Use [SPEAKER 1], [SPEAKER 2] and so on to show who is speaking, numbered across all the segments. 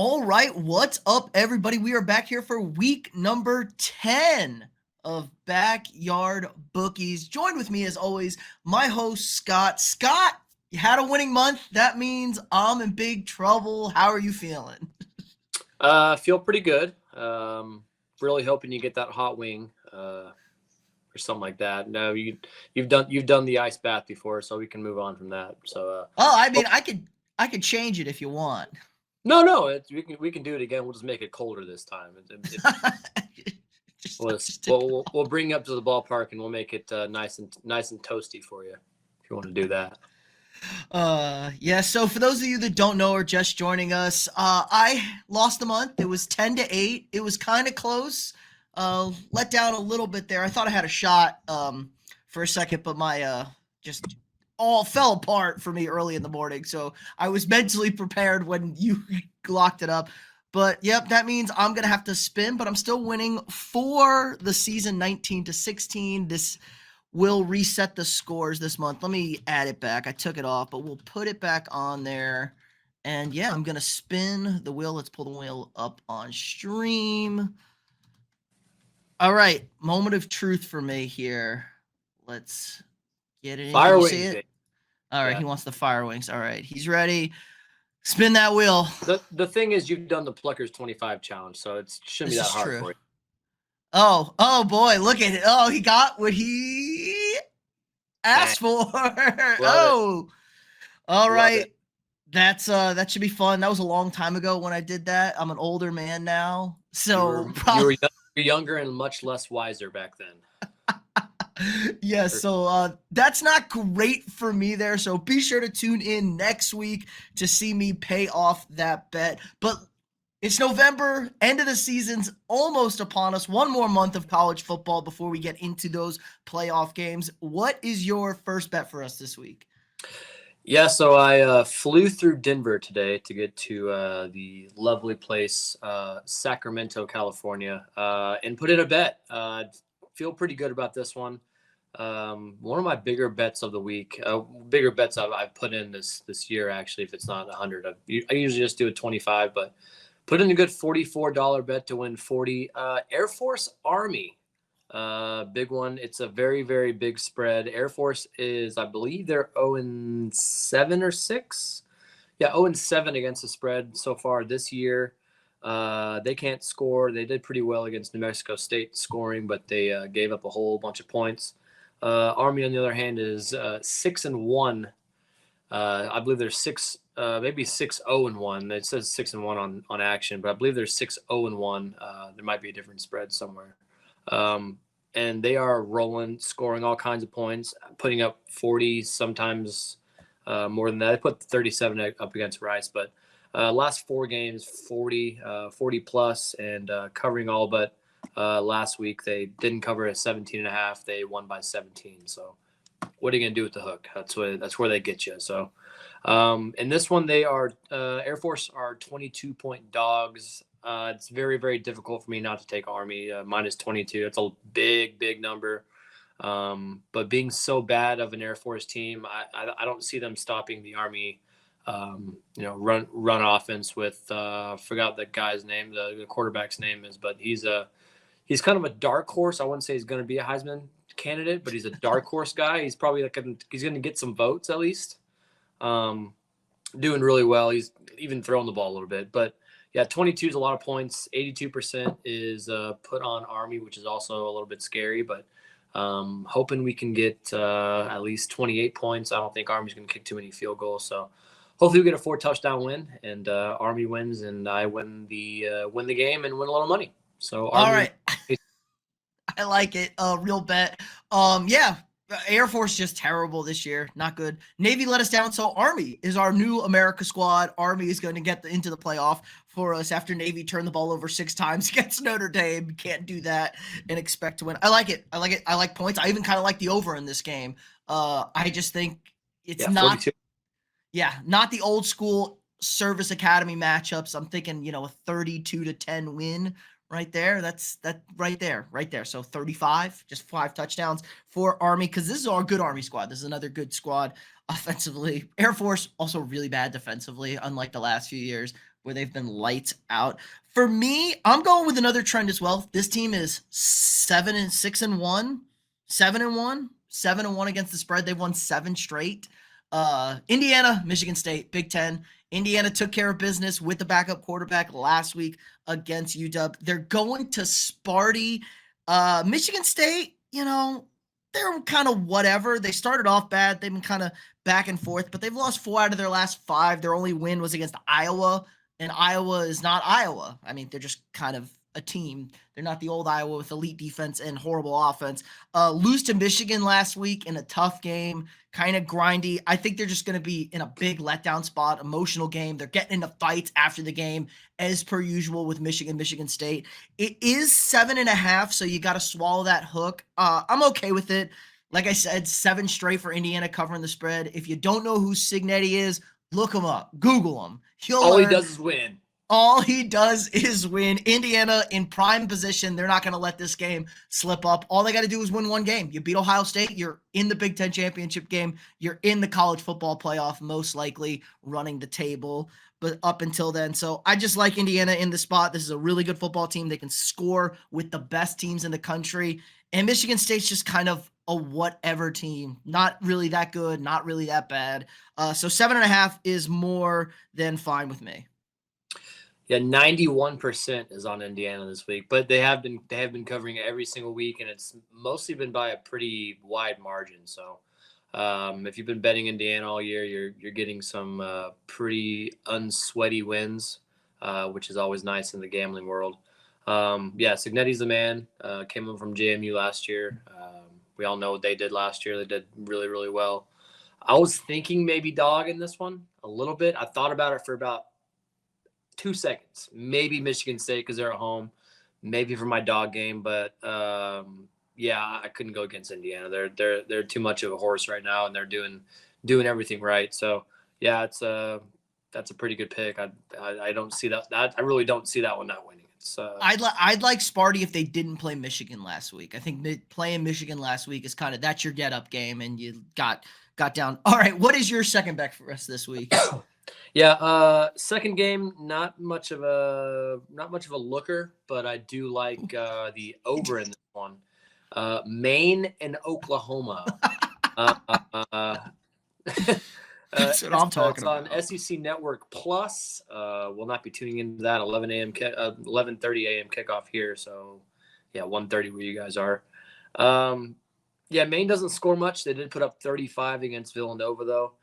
[SPEAKER 1] All right, what's up, everybody? We are back here for week number 10 of Backyard Bookies. Joined with me, as always, my host, Scott. Scott, you had a winning month. That means I'm in big trouble. How are you feeling?
[SPEAKER 2] Feel pretty good. Really hoping you get that hot wing or something like that. No, you've done the ice bath before, so we can move on from that. So
[SPEAKER 1] I could change it if you want.
[SPEAKER 2] no, we can do it again. We'll just make it colder this time. We'll bring you up to the ballpark and we'll make it nice and toasty for you if you want to do that.
[SPEAKER 1] Yeah, so for those of you that don't know or just joining us, I lost a month. It was 10-8. It was kind of close. Let down a little bit there. I thought I had a shot for a second, but my just all fell apart for me early in the morning. So I was mentally prepared when you locked it up. But yep, that means I'm gonna have to spin, but I'm still winning for the season 19-16. This will reset the scores this month. Let me add it back. I took it off, but we'll put it back on there. And yeah, I'm going to spin the wheel. Let's pull the wheel up on stream. All right. Moment of truth for me here. Let's get it in.
[SPEAKER 2] Fire wings.
[SPEAKER 1] See it? All right. Yeah. He wants the fire wings. All right. He's ready. Spin that wheel.
[SPEAKER 2] The thing is, you've done the Pluckers 25 challenge, so it shouldn't be that hard for you.
[SPEAKER 1] Oh boy, look at it. Oh, he got what he asked for. Oh, all right. That should be fun. That was a long time ago when I did that. I'm an older man now. So
[SPEAKER 2] you were younger and much less wiser back then.
[SPEAKER 1] Yeah, so that's not great for me there. So be sure to tune in next week to see me pay off that bet. But it's November, end of the season's almost upon us. One more month of college football before we get into those playoff games. What is your first bet for us this week?
[SPEAKER 2] Yeah, so I flew through Denver today to get to the lovely place, Sacramento, California, and put in a bet. Feel pretty good about this one. One of my bigger bets of the week, bigger bets I've put in this year, actually, if it's not 100. I usually just do a 25, but put in a good $44 bet to win 40. Air Force Army, big one. It's a very, very big spread. Air Force is, I believe they're 0-7 or 6. Yeah, 0-7 against the spread so far this year. They can't score. They did pretty well against New Mexico State scoring, but they gave up a whole bunch of points. Army, on the other hand, is 6-1. I believe they're maybe 6-0-1. It says 6-1 on action, but I believe they're 6-0-1. There might be a different spread somewhere. And they are rolling, scoring all kinds of points, putting up 40, sometimes more than that. They put 37 up against Rice, but last 4 games, 40 plus, and covering all but last week. They didn't cover a 17.5. They won by 17. So what are you going to do with the hook? That's where they get you. So in this one, they are Air Force are 22-point dogs. It's very, very difficult for me not to take Army minus 22. It's a big number. But being so bad of an Air Force team, I don't see them stopping the Army. Run offense with forgot the guy's name, the quarterback's name is, but he's kind of a dark horse. I wouldn't say he's going to be a Heisman candidate, but he's a dark horse guy. He's probably he's going to get some votes at least. Doing really well. He's even throwing the ball a little bit, but yeah, 22 is a lot of points. 82% is put on Army, which is also a little bit scary, but hoping we can get at least 28 points. I don't think Army's going to kick too many field goals, so hopefully we get a 4-touchdown win, and Army wins, and I win the game and win a little money. So Army,
[SPEAKER 1] all right, I like it. Real bet. Yeah. Air Force just terrible this year. Not good. Navy let us down. So Army is our new America squad. Army is going to get into the playoff for us after Navy turned the ball over 6 times against Notre Dame. Can't do that and expect to win. I like it. I like points. I even kind of like the over in this game. I just think it's not 42. Yeah, not the old school Service Academy matchups. I'm thinking, a 32-10 win. Right there. That's right there. So 35, just 5 touchdowns for Army, because this is our good Army squad. This is another good squad offensively. Air Force also really bad defensively, unlike the last few years. where they've been lights out. For me, I'm going with another trend as well. This team is 7-6-1, 7-1, 7-1 against the spread. They've won 7 straight. Indiana, Michigan State, Big Ten. Indiana took care of business with the backup quarterback last week against UW. They're going to Sparty. Michigan State, they're kind of whatever. They started off bad. They've been kind of back and forth, but they've lost 4 out of their last 5. Their only win was against Iowa, and Iowa is not Iowa. I mean, they're just kind of a team. They're not the old Iowa with elite defense and horrible offense. Lose to Michigan last week in a tough game, kind of grindy. I think they're just going to be in a big letdown spot, emotional game. They're getting into fights after the game, as per usual with Michigan State. It is 7.5, so you got to swallow that hook. I'm okay with it. Like I said, 7 straight for Indiana covering the spread. If you don't know who Signetti is, look him up. Google him.
[SPEAKER 2] All he does is win.
[SPEAKER 1] All he does is win. Indiana in prime position. They're not going to let this game slip up. All they got to do is win 1 game. You beat Ohio State, you're in the Big Ten championship game. You're in the college football playoff, most likely running the table. But up until then, so I just like Indiana in the spot. This is a really good football team. They can score with the best teams in the country. And Michigan State's just kind of a whatever team. Not really that good, not really that bad. So 7.5 is more than fine with me.
[SPEAKER 2] Yeah, 91% is on Indiana this week, but they have been covering it every single week, and it's mostly been by a pretty wide margin. So, if you've been betting Indiana all year, you're getting some pretty unsweaty wins, which is always nice in the gambling world. Yeah, Signetti's the man. Came in from JMU last year. We all know what they did last year. They did really, really well. I was thinking maybe dog in this one a little bit. I thought about it for about 2 seconds, maybe Michigan State because they're at home, maybe for my dog game, but yeah, I couldn't go against Indiana. They're too much of a horse right now, and they're doing everything right. So yeah, that's a pretty good pick. I don't see that. I really don't see that one not winning. It's
[SPEAKER 1] I'd like Sparty if they didn't play Michigan last week. I think playing Michigan last week is kind of that's your get up game, and you got down. All right, what is your second bet for us this week?
[SPEAKER 2] Yeah, second game, not much of a looker, but I do like the over in this one. Maine and Oklahoma.
[SPEAKER 1] That's what I'm talking
[SPEAKER 2] about.
[SPEAKER 1] about.
[SPEAKER 2] It's on SEC Network Plus. We'll not be tuning into that 11:30 a.m. kickoff here. So yeah, 1:30 where you guys are. Yeah, Maine doesn't score much. They did put up 35 against Villanova though.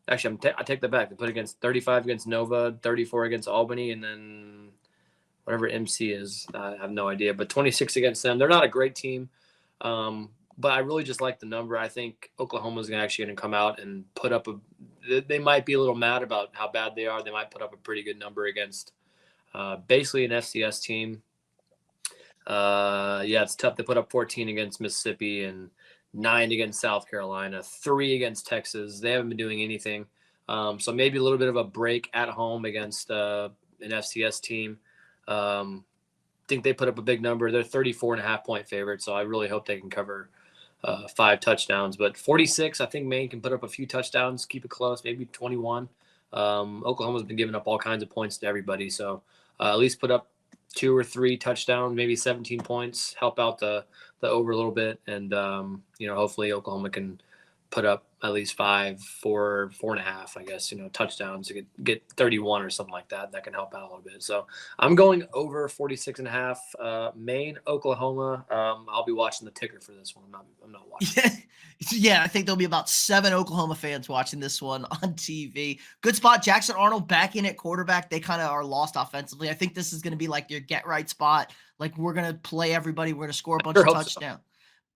[SPEAKER 2] Actually, I take that back. They put against 35 against Nova, 34 against Albany, and then whatever MC is, I have no idea. But 26 against them. They're not a great team, but I really just like the number. I think Oklahoma's actually going to come out and put up they might be a little mad about how bad they are. They might put up a pretty good number against basically an FCS team. Yeah, it's tough. They put up 14 against Mississippi and 9 against South Carolina, 3 against Texas. They haven't been doing anything. So maybe a little bit of a break at home against an FCS team. Think they put up a big number. They're 34.5-point favorite, so I really hope they can cover 5 touchdowns. But 46, I think Maine can put up a few touchdowns, keep it close, maybe 21. Oklahoma's been giving up all kinds of points to everybody, so at least put up 2 or 3 touchdowns, maybe 17 points, help out the over a little bit. And, hopefully Oklahoma can put up at least 5, 4, 4.5, I guess, touchdowns to get 31 or something like that. That can help out a little bit. So I'm going over 46.5, Maine, Oklahoma. I'll be watching the ticker for this one. I'm not watching.
[SPEAKER 1] Yeah, I think there'll be about 7 Oklahoma fans watching this one on TV. Good spot. Jackson Arnold back in at quarterback. They kind of are lost offensively. I think this is going to be like your get right spot. Like we're going to play everybody. We're going to score a bunch of touchdowns.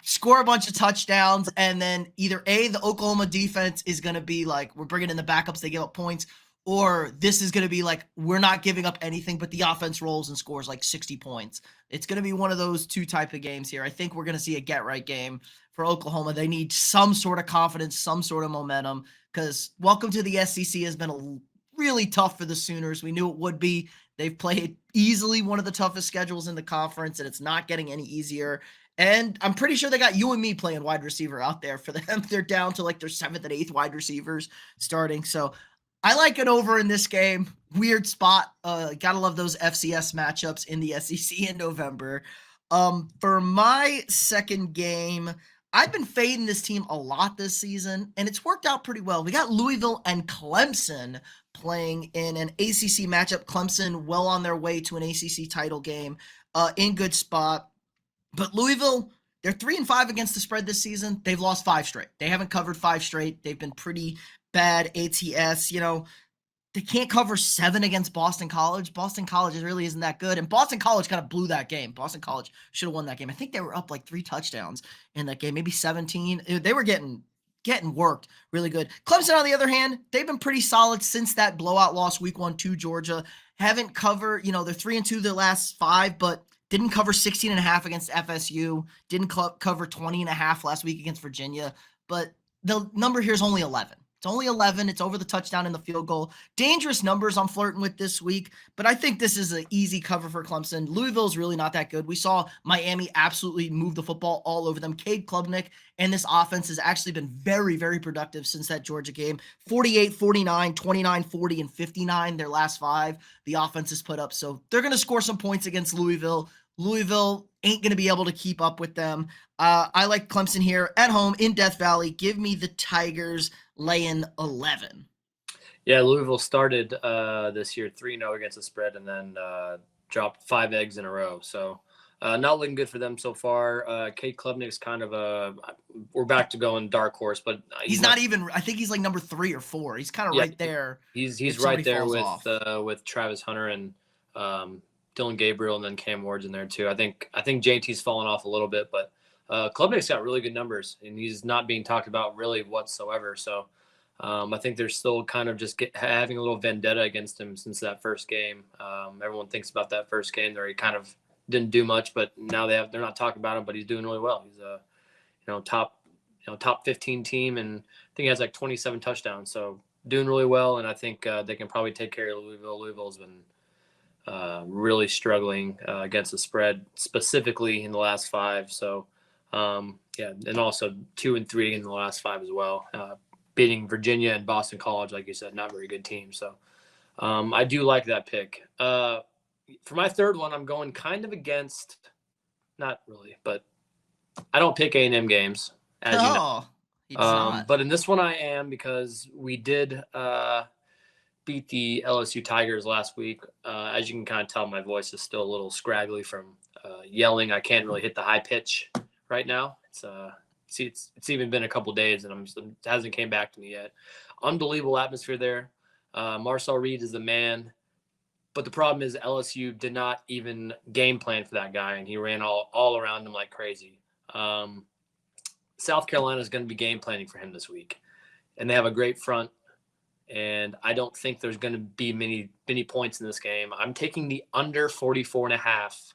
[SPEAKER 1] Score a bunch of touchdowns, and then either the Oklahoma defense is going to be like, we're bringing in the backups, they give up points, or this is going to be like, we're not giving up anything, but the offense rolls and scores like 60 points. It's going to be one of those 2 type of games here. I think we're going to see a get-right game for Oklahoma. They need some sort of confidence, some sort of momentum, because welcome to the SEC has been really tough for the Sooners. We knew it would be. They've played easily one of the toughest schedules in the conference, and it's not getting any easier. And I'm pretty sure they got you and me playing wide receiver out there for them. They're down to like their 7th and 8th wide receivers starting. So I like it over in this game. Weird spot. Gotta love those FCS matchups in the SEC in November. For my second game, I've been fading this team a lot this season, and it's worked out pretty well. We got Louisville and Clemson playing in an ACC matchup. Clemson well on their way to an ACC title game, in good spot. But Louisville, they're 3-5 against the spread this season. They've lost 5 straight. They haven't covered 5 straight. They've been pretty bad ATS. They can't cover 7 against Boston College. Boston College really isn't that good. And Boston College kind of blew that game. Boston College should have won that game. I think they were up like 3 touchdowns in that game, maybe 17. They were getting worked really good. Clemson, on the other hand, they've been pretty solid since that blowout loss week 1 to Georgia. Haven't covered, they're 3-2 their last 5, but didn't cover 16.5 against FSU. Didn't cover 20.5 last week against Virginia. But the number here is only 11. It's only 11. It's over the touchdown and the field goal. Dangerous numbers I'm flirting with this week, but I think this is an easy cover for Clemson. Louisville's really not that good. We saw Miami absolutely move the football all over them. Cade Klubnik and this offense has actually been very, very productive since that Georgia game. 48, 49, 29, 40, and 59, their last 5, the offense has put up. So they're going to score some points against Louisville. Louisville ain't going to be able to keep up with them. I like Clemson here at home in Death Valley. Give me the Tigers laying 11.
[SPEAKER 2] Yeah, Louisville started this year 3-0 against the spread and then dropped 5 eggs in a row. So not looking good for them so far. Cade Klubnik's kind of we're back to going dark horse, but
[SPEAKER 1] he's not even. I think he's like number 3 or 4. He's kind of right there.
[SPEAKER 2] He's right there with Travis Hunter and Dylan Gabriel, and then Cam Ward's in there too. I think JT's fallen off a little bit, but Klubnik's got really good numbers, and he's not being talked about really whatsoever. So I think they're still kind of just having a little vendetta against him since that first game. Everyone thinks about that first game where he kind of didn't do much, but now they're not talking about him, but he's doing really well. He's a top 15 team, and I think he has like 27 touchdowns. So doing really well, and I think they can probably take care of Louisville. Louisville's been really struggling against the spread, specifically in the last 5. So, and also 2 and 3 in the last 5 as well. Beating Virginia and Boston College, like you said, not very good teams. So, I do like that pick. For my third one, I'm going kind of against, not really, but I don't pick A&M games, as you know. But in this one, I am, because we did beat the LSU Tigers last week. As you can kind of tell, my voice is still a little scraggly from yelling. I can't really hit the high pitch right now. It's even been a couple days, and it hasn't came back to me yet. Unbelievable atmosphere there. Marcel Reed is the man, but the problem is LSU did not even game plan for that guy, and he ran all around him like crazy. South Carolina is going to be game planning for him this week, and they have a great front. And I don't think there's going to be many points in this game. I'm taking the under 44.5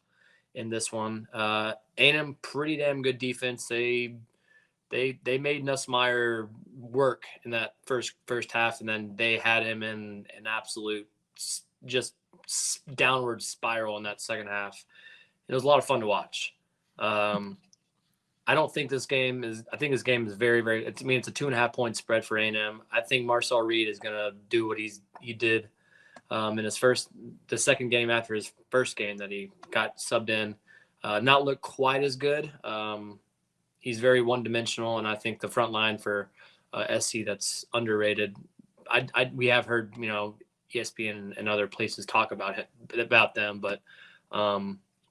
[SPEAKER 2] in this one. A&M, pretty damn good defense. They made Nussmeier work in that first half, and then they had him in an absolute just downward spiral in that second half. It was a lot of fun to watch. I don't think this game is. I think this game is very, very. It's a 2.5 point spread for A&M. I think Marcel Reed is going to do what he did in the second game after his first game that he got subbed in. Not look quite as good. He's very one-dimensional, and I think the front line for SC that's underrated. We have heard ESPN and other places talk about them, but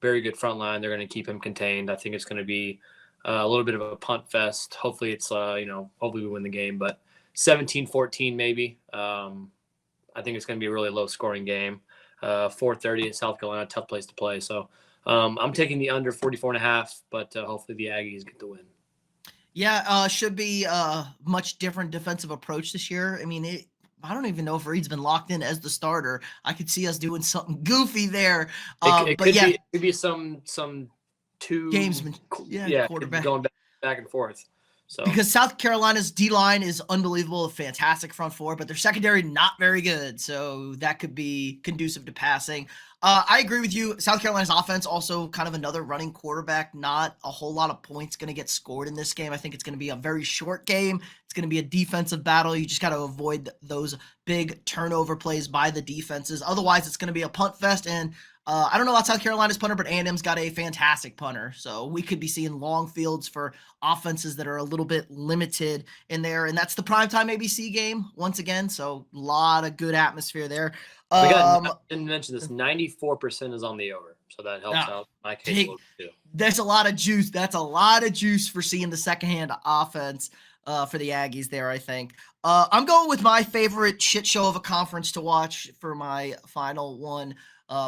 [SPEAKER 2] very good front line. They're going to keep him contained. I think it's going to be a little bit of a punt fest. Hopefully it's, hopefully we win the game, but 17-14 maybe. I think it's going to be a really low scoring game. 4:30 at South Carolina, tough place to play. So I'm taking the under 44.5, but hopefully the Aggies get the win.
[SPEAKER 1] Yeah, should be a much different defensive approach this year. I don't even know if Reed's been locked in as the starter. I could see us doing something goofy there.
[SPEAKER 2] It could be some two
[SPEAKER 1] gamesman, quarterback
[SPEAKER 2] going back and forth. So
[SPEAKER 1] because South Carolina's D-line is unbelievable, a fantastic front four, but their secondary not very good, so that could be conducive to passing. I agree with you. South Carolina's offense also kind of another running quarterback. Not a whole lot of points going to get scored in this game. I think it's going to be a very short game. It's going to be a defensive battle. You just got to avoid those big turnover plays by the defenses. Otherwise, it's going to be a punt fest. And I don't know about South Carolina's punter, but A&M's got a fantastic punter. So we could be seeing long fields for offenses that are a little bit limited in there. And that's the primetime ABC game once again. So a lot of good atmosphere there.
[SPEAKER 2] Didn't mention this. 94% is on the over, so that helps out my case a little bit too.
[SPEAKER 1] There's a lot of juice. That's a lot of juice for seeing the secondhand offense for the Aggies there, I think. I'm going with my favorite shit show of a conference to watch for my final one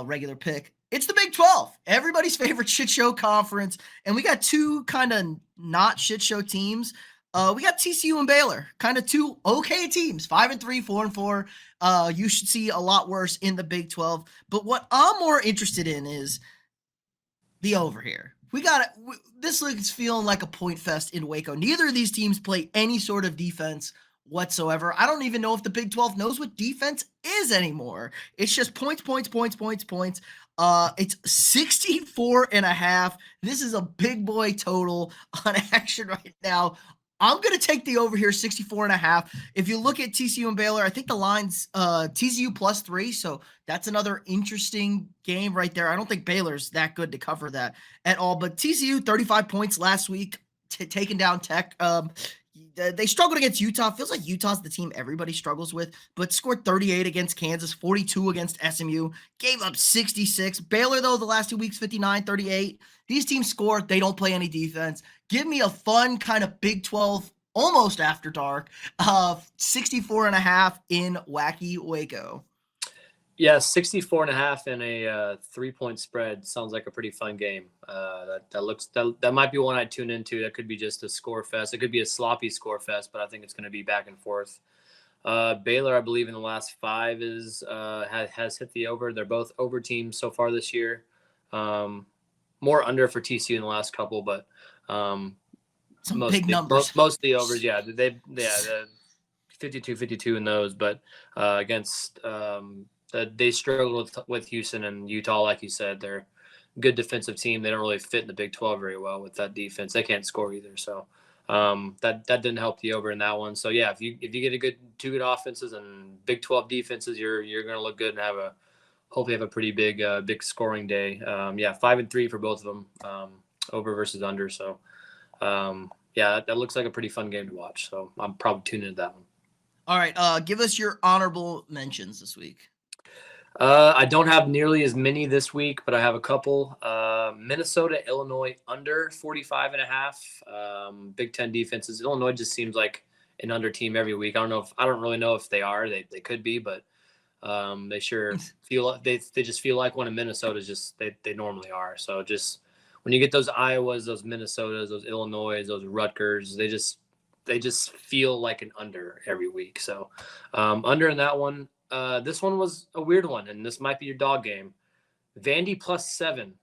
[SPEAKER 1] regular pick. It's the Big 12, everybody's favorite shit show conference, and we got two kind of not shit show teams. We got TCU and Baylor, kind of two okay teams, 5-3, 4-4. You should see a lot worse in the Big 12. But what I'm more interested in is the over here. This league's feeling like a point fest in Waco. Neither of these teams play any sort of defense whatsoever. I don't even know if the Big 12 knows what defense is anymore. It's just points. It's 64.5. This is a big boy total on action right now. I'm going to take the over here, 64.5. If you look at TCU and Baylor, I think the line's TCU +3, so that's another interesting game right there. I don't think Baylor's that good to cover that at all, but TCU, 35 points last week, taking down Tech. They struggled against Utah. Feels like Utah's the team everybody struggles with, but scored 38 against Kansas, 42 against SMU, gave up 66. Baylor, though, the last 2 weeks, 59, 38. These teams score. They don't play any defense. Give me a fun kind of Big 12, almost after dark, 64.5 in wacky Waco.
[SPEAKER 2] Yeah, 64.5 and a 3-point spread sounds like a pretty fun game. That might be one I'd tune into. That could be just a score fest. It could be a sloppy score fest, but I think it's going to be back and forth. Baylor, I believe, in the last 5 has hit the over. They're both over teams so far this year. More under for TCU in the last couple, but
[SPEAKER 1] big numbers.
[SPEAKER 2] Most of the overs, the 52-52 in those, but against they struggled with Houston and Utah, like you said. They're a good defensive team. They don't really fit in the Big 12 very well with that defense. They can't score either, so that didn't help the over in that one. So yeah, if you get two good offenses and Big 12 defenses, you're going to look good and hopefully have a pretty big scoring day. 5-3 for both of them, over versus under. So that looks like a pretty fun game to watch. So I'm probably tuning into that one.
[SPEAKER 1] All right, give us your honorable mentions this week.
[SPEAKER 2] I don't have nearly as many this week, but I have a couple. Minnesota, Illinois under 45.5. Big Ten defenses. Illinois just seems like an under team every week. I don't really know if they are. They could be, but they sure feel like they just feel like one in Minnesota just they normally are. So just when you get those Iowas, those Minnesotas, those Illinois, those Rutgers, they just feel like an under every week. So under in that one. This one was a weird one, and this might be your dog game. Vandy +7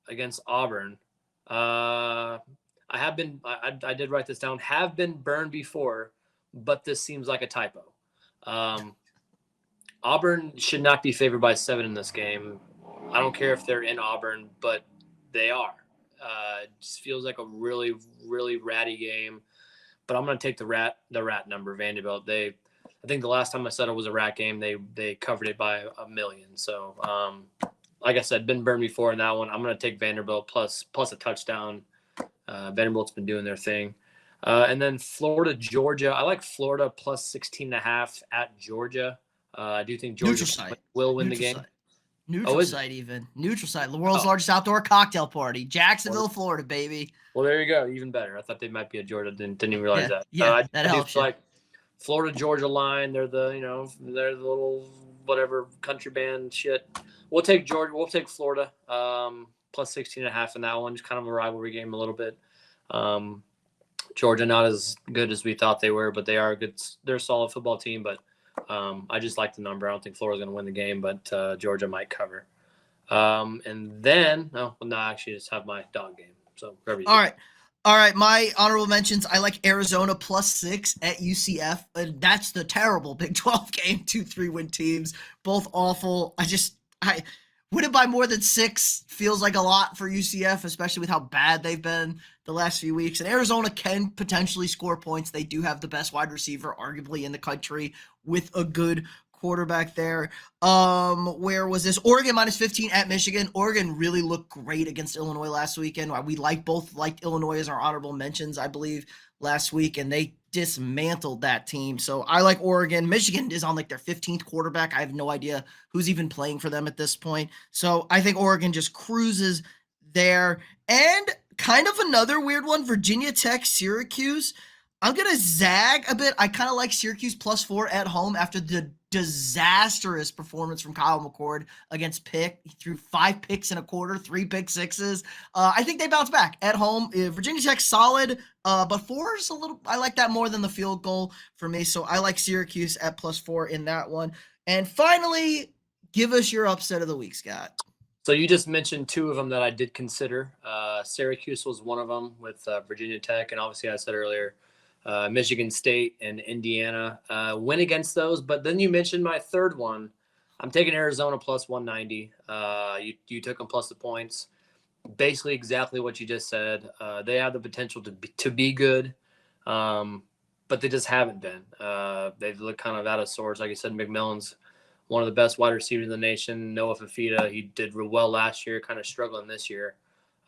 [SPEAKER 2] against Auburn. I did write this down. Have been burned before, but this seems like a typo. Auburn should not be favored by 7 in this game. I don't care if they're in Auburn, but they are. It just feels like a really, really ratty game. But I'm going to take the rat number, Vanderbilt. I think the last time I said it was a rat game, they covered it by 1 million. So, like I said, been burned before in that one. I'm going to take Vanderbilt plus a touchdown. Vanderbilt's been doing their thing. And then Florida, Georgia. I like Florida +16.5 at Georgia. I do think Georgia will win the game.
[SPEAKER 1] Neutral site. The world's largest outdoor cocktail party. Jacksonville, Florida, baby.
[SPEAKER 2] Well, there you go. Even better. I thought they might be at Georgia. Didn't even realize that.
[SPEAKER 1] Yeah, that helps you.
[SPEAKER 2] Like Florida Georgia line. They're the little whatever country band shit. We'll take Georgia. We'll take Florida +16.5 in that one. Just kind of a rivalry game a little bit. Georgia not as good as we thought they were, but they are good. They're a solid football team. But I just like the number. I don't think Florida's going to win the game, but Georgia might cover. And then actually, just have my dog game. So
[SPEAKER 1] all right. All right, my honorable mentions. I like Arizona +6 at UCF. And that's the terrible Big 12 game. 2-3 win teams, both awful. I winning by more than 6 feels like a lot for UCF, especially with how bad they've been the last few weeks. And Arizona can potentially score points. They do have the best wide receiver, arguably in the country, with a good quarterback there. Where was this? Oregon -15 at Michigan. Oregon really looked great against Illinois last weekend. We both liked Illinois as our honorable mentions, I believe, last week, and they dismantled that team. So I like Oregon. Michigan is on like their 15th quarterback. I have no idea who's even playing for them at this point. So I think Oregon just cruises there. And kind of another weird one, Virginia Tech, Syracuse. I'm going to zag a bit. I kind of like Syracuse +4 at home after the disastrous performance from Kyle McCord against Pitt. He threw 5 picks in a quarter, 3 pick sixes. I think they bounce back at home. Virginia Tech's solid, but 4 is a little, I like that more than the field goal for me. So I like Syracuse at +4 in that one. And finally, give us your upset of the week, Scott.
[SPEAKER 2] So you just mentioned 2 of them that I did consider. Syracuse was one of them with Virginia Tech, and obviously I said earlier, Michigan State and Indiana win against those. But then you mentioned my third one. I'm taking Arizona +190. You took them plus the points. Basically exactly what you just said. They have the potential to be good, but they just haven't been. They've looked kind of out of sorts. Like I said, McMillan's one of the best wide receivers in the nation. Noah Fafita, he did real well last year, kind of struggling this year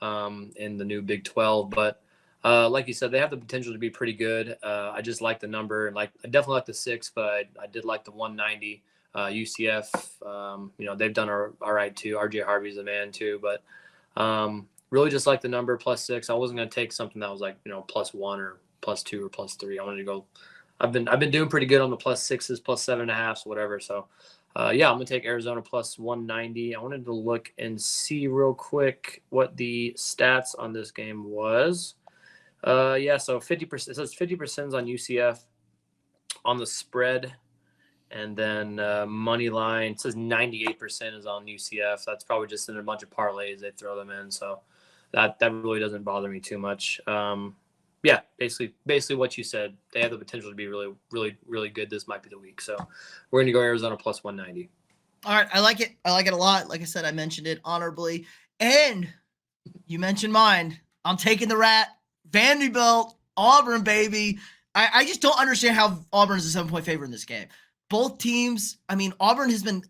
[SPEAKER 2] in the new Big 12. But like you said, they have the potential to be pretty good. I just like the number, and I definitely like the 6, but I did like the 190. UCF, they've done all right too. RJ Harvey's a man too, but really just like the number +6. I wasn't going to take something that was like +1 or +2 or +3. I wanted to go. I've been doing pretty good on the +6s, +7.5s, whatever. So I'm gonna take Arizona +190. I wanted to look and see real quick what the stats on this game was. So 50%. It says 50% on UCF on the spread, and then money line. It says 98% is on UCF. That's probably just in a bunch of parlays they throw them in. So that really doesn't bother me too much. Basically what you said. They have the potential to be really, really, really good. This might be the week. So we're gonna go Arizona +190.
[SPEAKER 1] All right, I like it. I like it a lot. Like I said, I mentioned it honorably, and you mentioned mine. I'm taking the rat. Vanderbilt, Auburn, baby. I just don't understand how Auburn is a 7-point favorite in this game. Both teams, I mean, Auburn has been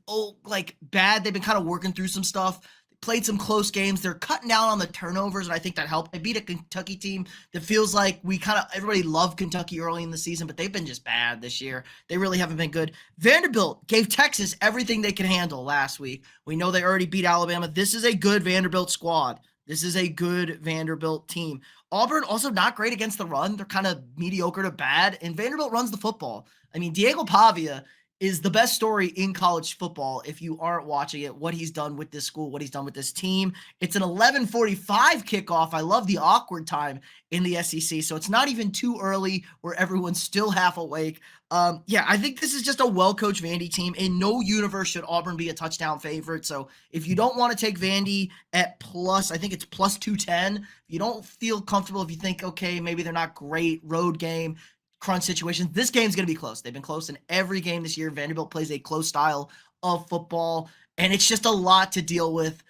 [SPEAKER 1] bad. They've been kind of working through some stuff. Played some close games. They're cutting down on the turnovers, and I think that helped. They beat a Kentucky team that feels like everybody loved Kentucky early in the season, but they've been just bad this year. They really haven't been good. Vanderbilt gave Texas everything they could handle last week. We know they already beat Alabama. This is a good Vanderbilt squad. This is a good Vanderbilt team. Auburn also not great against the run. They're kind of mediocre to bad, and Vanderbilt runs the football. I mean, Diego Pavia is the best story in college football if you aren't watching it, what he's done with this school, what he's done with this team. It's an 11:45 kickoff. I love the awkward time in the SEC, so it's not even too early where everyone's still half awake. I think this is just a well-coached Vandy team. In no universe should Auburn be a touchdown favorite, so if you don't want to take Vandy at I think it's +210, if you don't feel comfortable, if you think, okay, maybe they're not great, road game, crunch situations, this game's going to be close. They've been close in every game this year. Vanderbilt plays a close style of football, and it's just a lot to deal with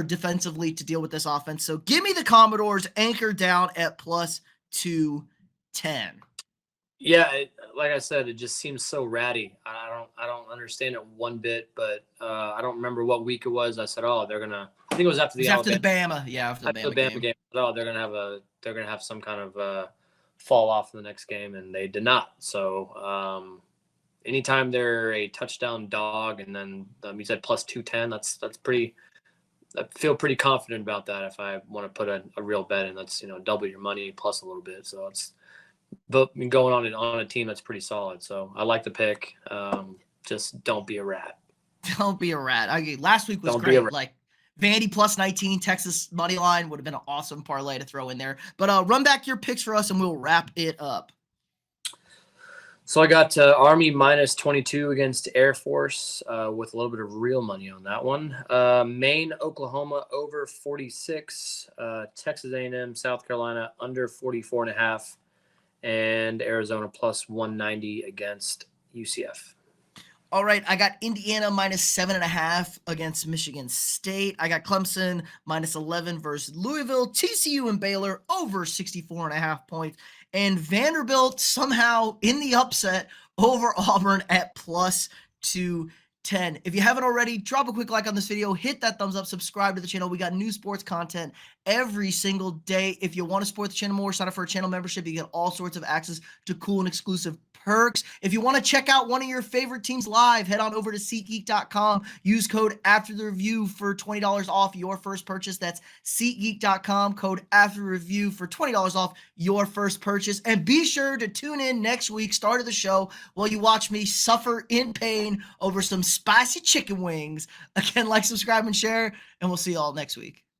[SPEAKER 1] defensively to deal with this offense. So give me the Commodores anchored down at +210.
[SPEAKER 2] Yeah, like I said, it just seems so ratty. I don't understand it one bit, but I don't remember what week it was. I said, they're gonna. I think it was after the
[SPEAKER 1] Bama. Yeah, after the Bama game.
[SPEAKER 2] They're gonna have some kind of fall off in the next game, and they did not. So anytime they're a touchdown dog, and then you said +210, that's pretty. I feel pretty confident about that if I want to put a real bet in. That's double your money plus a little bit. So it's going on a team that's pretty solid. So I like the pick. Just don't be a rat.
[SPEAKER 1] Don't be a rat. Last week was great. Like Vandy +19, Texas money line would have been an awesome parlay to throw in there. But run back your picks for us, and we'll wrap it up.
[SPEAKER 2] So I got Army minus 22 against Air Force with a little bit of real money on that one. Maine, Oklahoma over 46. Texas A&M, South Carolina under 44.5. And Arizona plus 190 against UCF.
[SPEAKER 1] All right, I got Indiana minus 7.5 against Michigan State. I got Clemson minus 11 versus Louisville. TCU and Baylor over 64.5 points. And Vanderbilt somehow in the upset over Auburn at plus 210. If you haven't already, drop a quick like on this video, hit that thumbs up, subscribe to the channel. We got new sports content every single day. If you want to support the channel more, sign up for a channel membership. You get all sorts of access to cool and exclusive perks. If you want to check out one of your favorite teams live, head on over to SeatGeek.com. Use code afterthereview for $20 off your first purchase. That's SeatGeek.com, code afterthereview for $20 off your first purchase. And be sure to tune in next week, start of the show, while you watch me suffer in pain over some spicy chicken wings. Again, like, subscribe, and share, and we'll see you all next week.